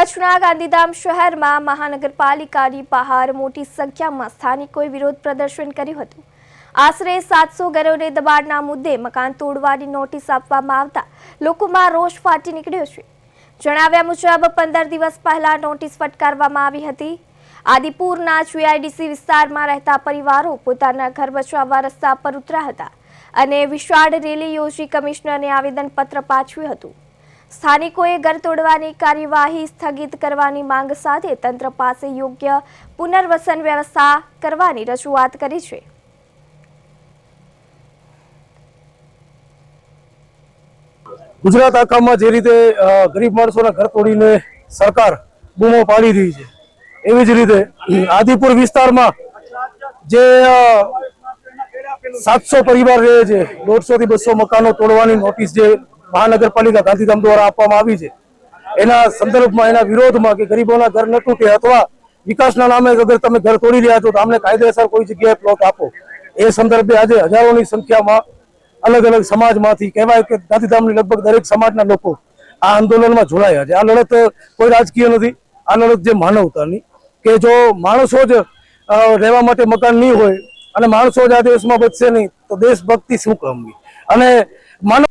કચ્છના ગાંધીધામ શહેરમાં મહાનગરપાલિકાની બહાર મોટી સંખ્યામાં સ્થાનિકોએ વિરોધ પ્રદર્શન કર્યું હતું। આશરે 700 ઘરોને દબાણના મુદ્દે મકાન તોડવાની નોટિસ આપવામાં આવતા લોકોમાં રોષ ફાટી નીકળ્યો છે। જણાવ્યા મુજબ 15 દિવસ પહેલા નોટિસ ફટકારવામાં આવી હતી। આદિપુરના જીઆઈડીસી વિસ્તારમાં રહેતા પરિવારો પોતાના ઘર બચાવવા રસ્તા પર ઉતર્યા હતા અને વિશાળ રેલી યોજી કમિશનરને આવેદનપત્ર પાઠવ્યું હતું। સ્થાનિકોએ ઘર તોડવાની કાર્યવાહી સ્થગિત કરવાની માંગ સાથે તંત્ર પાસે યોગ્ય પુનર્વસન વ્યવસ્થા કરવાની રજૂઆત કરી છે। ગુજરાત આખામાં જે રીતે ગરીબ માણસોના ઘર તોડીને સરકાર બૂમો પાડી રહી છે, એવી જ રીતે આદિપુર વિસ્તારમાં જે 700 પરિવાર રહે છે, 150 થી 200 મકાનો તોડવાની નોટિસ જે મહાનગરપાલિકા ગાંધીધામ દ્વારા આપવામાં આવી છે, એના સંદર્ભમાં, એના વિરોધમાં કે ગરીબોના ઘર ન તૂટે અથવા વિકાસના નામે અગર તમે ઘર તોડી રહ્યા છો તો અમને કાયદેસર કોઈ જગ્યાએ પ્લોટ આપો, એ સંદર્ભે આજે હજારોની સંખ્યામાં અલગ અલગ સમાજમાંથી કહેવાય કે ગાંધીધામની લગભગ દરેક સમાજના લોકો આ આંદોલનમાં જોડાયા છે। આ લડત કોઈ રાજકીય નથી, આ લડત જે માનવતાની, કે જો માણસો જ રહેવા માટે મકાન નહીં હોય અને માણસો જ આ દેશમાં બચશે નહીં તો દેશભક્તિ શું કામની। અને માનવ